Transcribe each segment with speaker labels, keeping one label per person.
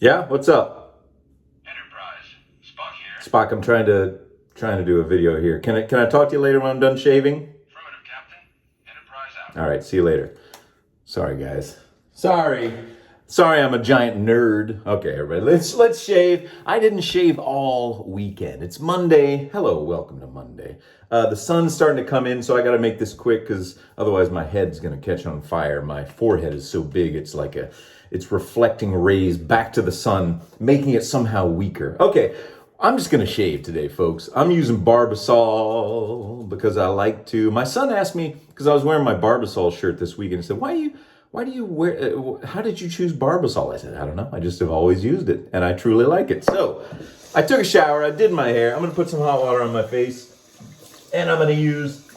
Speaker 1: Yeah, what's up?
Speaker 2: Enterprise. Spock here.
Speaker 1: Spock, I'm trying to do a video here. Can I talk to you later when I'm done shaving?
Speaker 2: Affirmative, Captain. Enterprise out.
Speaker 1: All right, see you later. Sorry, guys. Sorry, I'm a giant nerd. Okay, everybody, let's shave. I didn't shave all weekend. It's Monday. Hello, welcome to Monday. The sun's starting to come in, so I got to make this quick because otherwise my head's gonna catch on fire. My forehead is so big, it's reflecting rays back to the sun, making it somehow weaker. Okay, I'm just gonna shave today, folks. I'm using Barbasol because I like to. My son asked me, because I was wearing my Barbasol shirt this week, and he said, why do you wear, how did you choose Barbasol? I said, I don't know. I just have always used it, and I truly like it. So I took a shower. I did my hair. I'm going to put some hot water on my face, and I'm going to use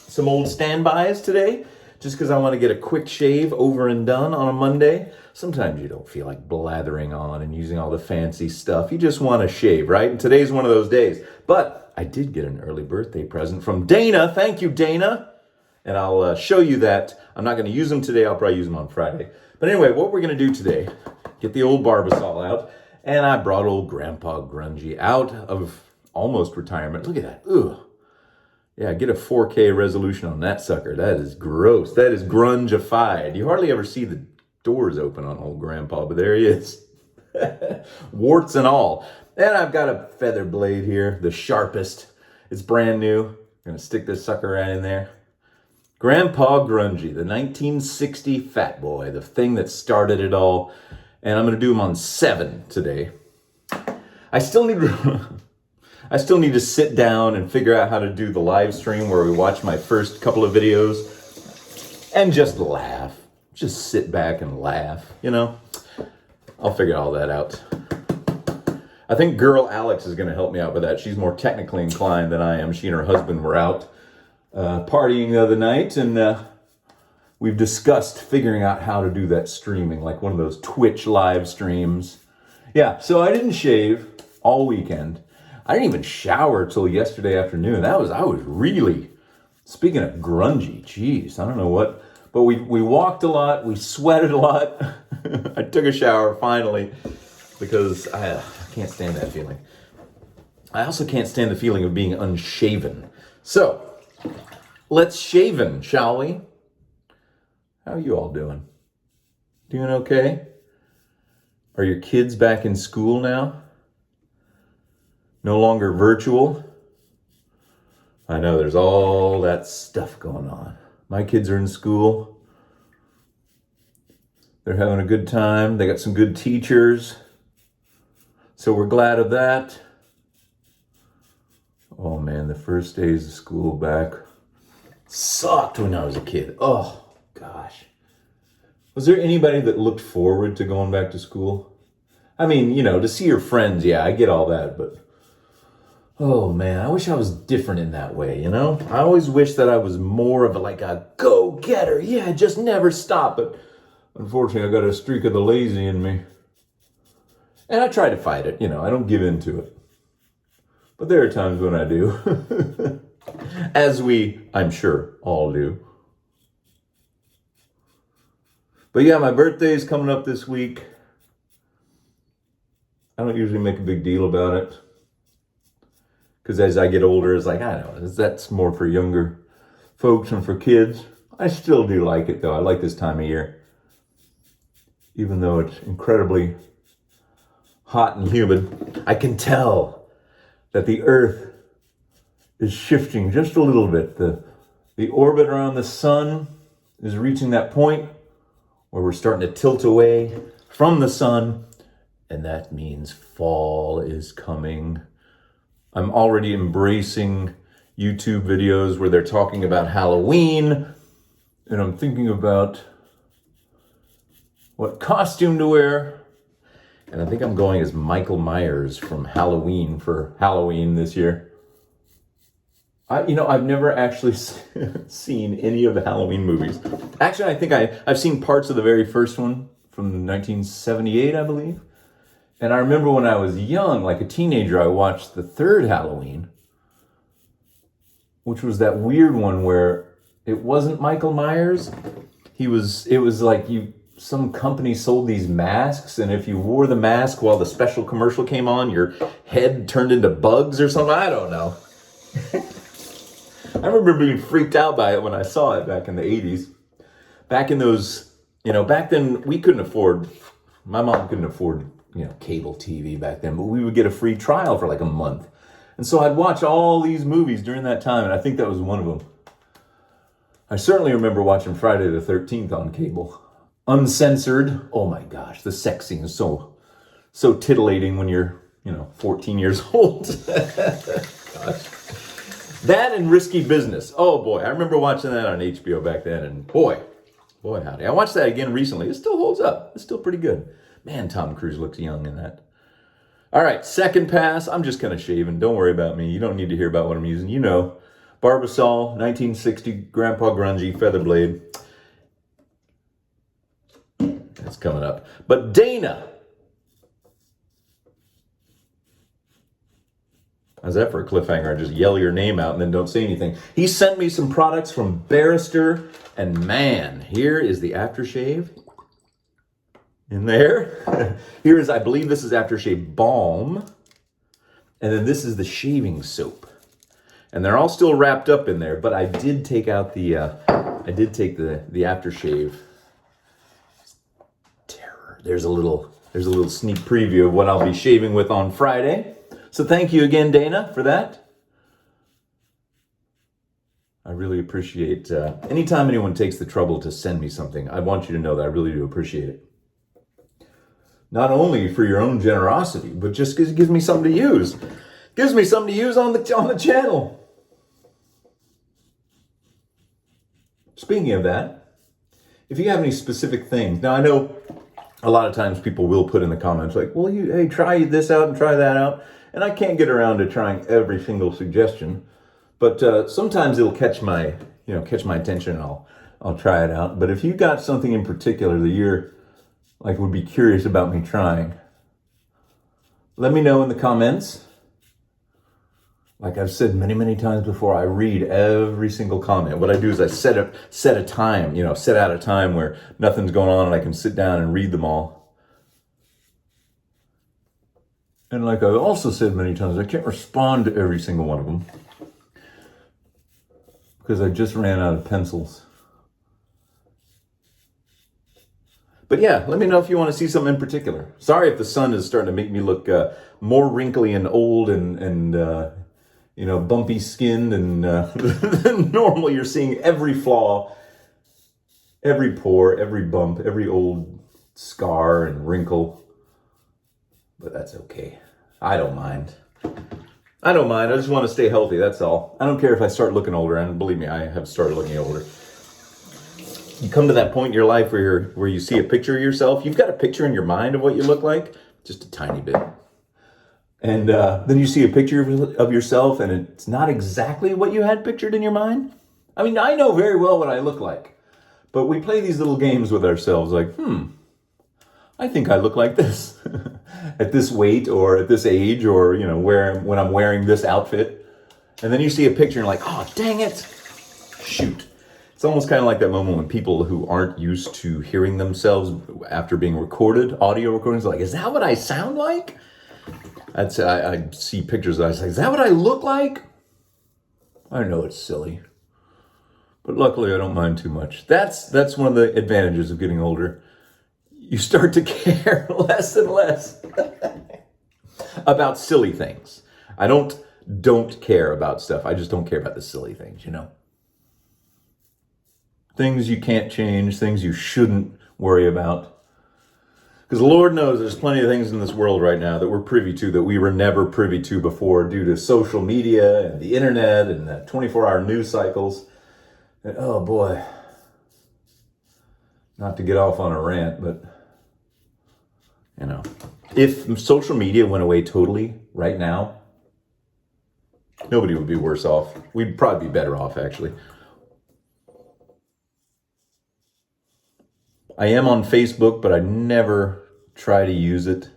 Speaker 1: some old standbys today, just because I want to get a quick shave over and done on a Monday. Sometimes you don't feel like blathering on and using all the fancy stuff. You just want to shave, right? And today's one of those days. But I did get an early birthday present from Dana. Thank you, Dana. And I'll show you that. I'm not going to use them today. I'll probably use them on Friday. But anyway, what we're going to do today, get the old Barbasol out. And I brought old Grandpa Grungy out of almost retirement. Look at that. Ugh. Yeah, get a 4K resolution on that sucker. That is gross. That is grungified. You hardly ever see the doors open on old Grandpa, but there he is. Warts and all. And I've got a feather blade here, the sharpest. It's brand new. I'm going to stick this sucker right in there. Grandpa Grungy, the 1960 fat boy, the thing that started it all. And I'm going to do him on 7 today. I still need to sit down and figure out how to do the live stream where we watch my first couple of videos and just laugh. Just sit back and laugh, you know? I'll figure all that out. I think girl Alex is going to help me out with that. She's more technically inclined than I am. She and her husband were out partying the other night, and we've discussed figuring out how to do that streaming, like one of those Twitch live streams. Yeah, so I didn't shave all weekend. I didn't even shower till yesterday afternoon. I was really, speaking of grungy, geez, I don't know what, but we walked a lot, we sweated a lot. I took a shower finally because I can't stand that feeling. I also can't stand the feeling of being unshaven. So, let's shaven, shall we? How are you all doing? Doing okay? Are your kids back in school now? No longer virtual? I know there's all that stuff going on. My kids are in school. They're having a good time. They got some good teachers. So we're glad of that. Oh man, the first days of school back sucked when I was a kid. Oh gosh. Was there anybody that looked forward to going back to school? I mean, you know, to see your friends, yeah, I get all that, but oh man, I wish I was different in that way, you know? I always wish that I was more of a go-getter. Yeah, just never stop. But unfortunately, I got a streak of the lazy in me. And I try to fight it, you know, I don't give in to it. But there are times when I do. As we, I'm sure, all do. But yeah, my birthday is coming up this week. I don't usually make a big deal about it. Because as I get older, it's like, I don't know, that's more for younger folks and for kids. I still do like it, though. I like this time of year. Even though it's incredibly hot and humid, I can tell that the Earth is shifting just a little bit. The orbit around the sun is reaching that point where we're starting to tilt away from the sun, and that means fall is coming. I'm already embracing YouTube videos where they're talking about Halloween, and I'm thinking about what costume to wear. And I think I'm going as Michael Myers from Halloween for Halloween this year. I've never actually seen any of the Halloween movies. Actually, I think I've seen parts of the very first one from 1978, I believe. And I remember when I was young, like a teenager, I watched the third Halloween, which was that weird one where it wasn't Michael Myers. It was like you some company sold these masks, and if you wore the mask while the special commercial came on, your head turned into bugs or something. I don't know. I remember being freaked out by it when I saw it back in the 80s. Back in those, back then my mom couldn't afford, cable TV back then, but we would get a free trial for like a month. And so I'd watch all these movies during that time, and I think that was one of them. I certainly remember watching Friday the 13th on cable. Uncensored. Oh my gosh, the sex scene is so titillating when you're, 14 years old. Gosh. That and Risky Business. Oh boy, I remember watching that on HBO back then, and boy howdy. I watched that again recently. It still holds up. It's still pretty good. Man, Tom Cruise looks young in that. All right, second pass. I'm just kind of shaving. Don't worry about me. You don't need to hear about what I'm using. Barbasol, 1960, Grandpa Grungy, feather blade. That's coming up. But Dana. How's that for a cliffhanger? I just yell your name out and then don't say anything. He sent me some products from Barrister, and man, here is the aftershave. In there. I believe this is aftershave balm. And then this is the shaving soap. And they're all still wrapped up in there, but I did take out the aftershave. Terror. There's a little sneak preview of what I'll be shaving with on Friday. So thank you again, Dana, for that. I really appreciate anytime anyone takes the trouble to send me something. I want you to know that I really do appreciate it. Not only for your own generosity, but just because it gives me something to use. Gives me something to use on the channel. Speaking of that, if you have any specific things, now I know a lot of times people will put in the comments like, well, hey, try this out and try that out. And I can't get around to trying every single suggestion, but sometimes it'll catch my attention and I'll try it out. But if you got something in particular that you're would be curious about me trying, let me know in the comments. Like I've said many, many times before, I read every single comment. What I do is I set out a time where nothing's going on and I can sit down and read them all. And like I've also said many times, I can't respond to every single one of them because I just ran out of pencils. But yeah, let me know if you want to see something in particular. Sorry if the sun is starting to make me look more wrinkly and old and bumpy skinned and than normal. You're seeing every flaw, every pore, every bump, every old scar and wrinkle. But that's okay. I don't mind. I just want to stay healthy, that's all. I don't care if I start looking older, and believe me, I have started looking older. You come to that point in your life where you see a picture of yourself. You've got a picture in your mind of what you look like, just a tiny bit. And then you see a picture of yourself, and it's not exactly what you had pictured in your mind. I mean, I know very well what I look like. But we play these little games with ourselves like, I think I look like this at this weight or at this age or, when I'm wearing this outfit. And then you see a picture and you're like, oh, dang it. Shoot. It's almost kind of like that moment when people who aren't used to hearing themselves after being recorded, audio recordings, are like, is that what I sound like? I see pictures and I was like, is that what I look like? I know it's silly. But luckily I don't mind too much. That's one of the advantages of getting older. You start to care less and less about silly things. I don't care about stuff. I just don't care about the silly things, Things you can't change, things you shouldn't worry about. Because Lord knows there's plenty of things in this world right now that we're privy to that we were never privy to before due to social media and the internet and the 24-hour news cycles. And oh boy, not to get off on a rant, but if social media went away totally right now, nobody would be worse off. We'd probably be better off, actually. I am on Facebook, but I never try to use it.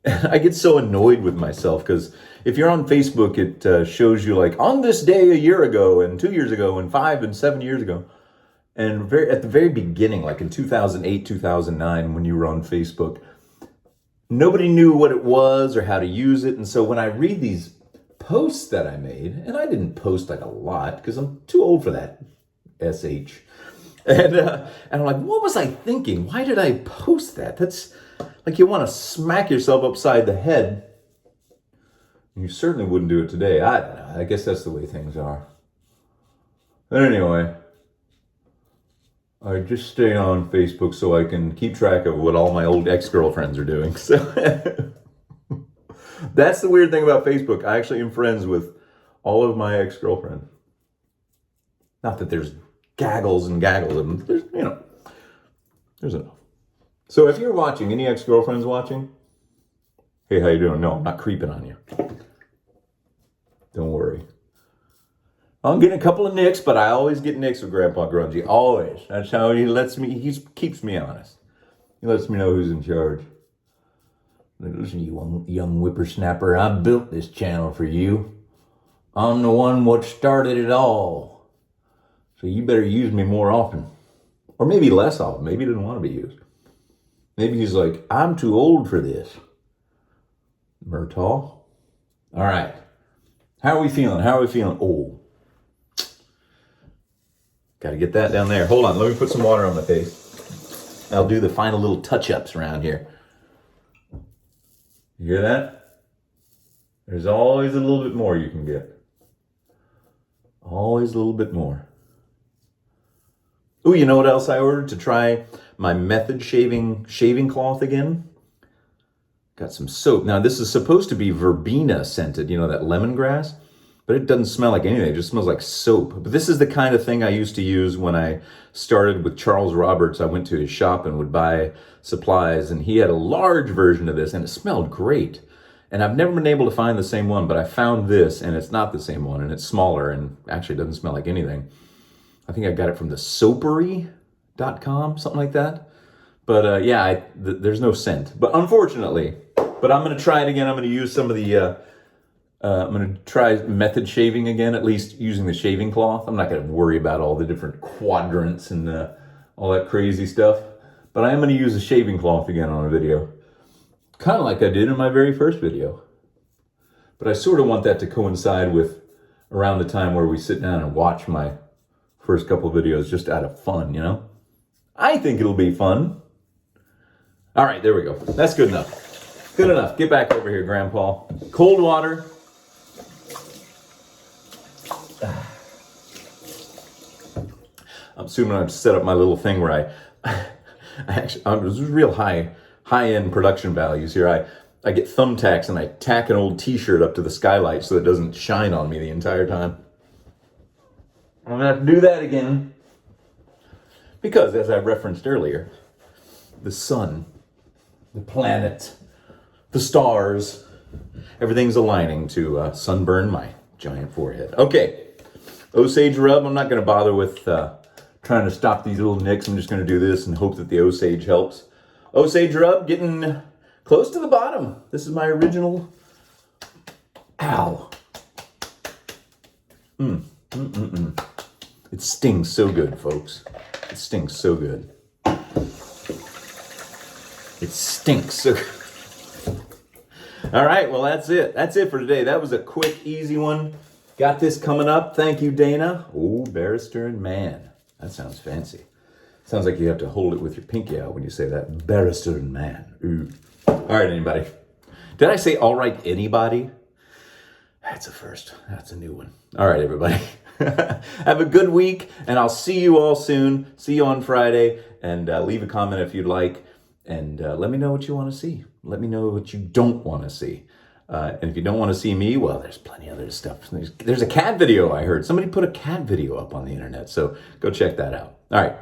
Speaker 1: I get so annoyed with myself because if you're on Facebook, it shows you like on this day a year ago and 2 years ago and 5 and 7 years ago. And at the very beginning, like in 2008, 2009, when you were on Facebook, nobody knew what it was or how to use it. And so when I read these posts that I made, and I didn't post like a lot because I'm too old for that, SH. And I'm like, what was I thinking? Why did I post that? That's like you want to smack yourself upside the head. You certainly wouldn't do it today. I don't know. I guess that's the way things are. But anyway, I just stay on Facebook so I can keep track of what all my old ex-girlfriends are doing. So that's the weird thing about Facebook. I actually am friends with all of my ex-girlfriends. Not that there's gaggles and gaggles of them. There's, there's enough. So if you're watching, any ex-girlfriends watching, hey, how you doing? No, I'm not creeping on you. Don't worry. I'm getting a couple of nicks, but I always get nicks with Grandpa Grungy. Always. That's how he keeps me honest. He lets me know who's in charge. Listen, you young whippersnapper, I built this channel for you. I'm the one what started it all. So you better use me more often. Or maybe less often. Maybe he didn't want to be used. Maybe he's like, I'm too old for this. Murtaugh. All right. How are we feeling? Oh. Got to get that down there. Hold on. Let me put some water on my face. I'll do the final little touch-ups around here. You hear that? There's always a little bit more you can get. Always a little bit more. Oh, you know what else I ordered to try my method shaving cloth again? Got some soap. Now, this is supposed to be verbena scented, that lemongrass, but it doesn't smell like anything. It just smells like soap. But this is the kind of thing I used to use when I started with Charles Roberts. I went to his shop and would buy supplies, and he had a large version of this, and it smelled great. And I've never been able to find the same one, but I found this, and it's not the same one, and it's smaller, and actually doesn't smell like anything. I think I got it from the soapery.com, something like that. But there's no scent. But unfortunately, I'm going to try it again. I'm going to use some of the, I'm going to try method shaving again, at least using the shaving cloth. I'm not going to worry about all the different quadrants and all that crazy stuff. But I am going to use a shaving cloth again on a video. Kind of like I did in my very first video. But I sort of want that to coincide with around the time where we sit down and watch my first couple of videos just out of fun, I think it'll be fun. All right, there we go. That's good enough. Good enough. Get back over here, Grandpa. Cold water. I'm soon going to set up my little thing where this is real high-end production values here. I get thumbtacks and I tack an old t-shirt up to the skylight so it doesn't shine on me the entire time. I'm going to have to do that again. Because, as I referenced earlier, the sun, the planet, the stars, everything's aligning to sunburn my giant forehead. Okay, Osage rub. I'm not going to bother with trying to stop these little nicks. I'm just going to do this and hope that the Osage helps. Osage rub, getting close to the bottom. This is my original. Ow. It stings so good, folks. It stings so good. It stinks so good. All right, well, that's it. That's it for today. That was a quick, easy one. Got this coming up. Thank you, Dana. Oh, barrister and man. That sounds fancy. Sounds like you have to hold it with your pinky out when you say that. Barrister and man. Ooh. All right, anybody. Did I say all right, anybody? That's a first. That's a new one. All right, everybody. Have a good week, and I'll see you all soon. See you on Friday, and leave a comment if you'd like, and let me know what you want to see. Let me know what you don't want to see. And if you don't want to see me, well, there's plenty of other stuff. There's a cat video I heard. Somebody put a cat video up on the internet, so go check that out. All right.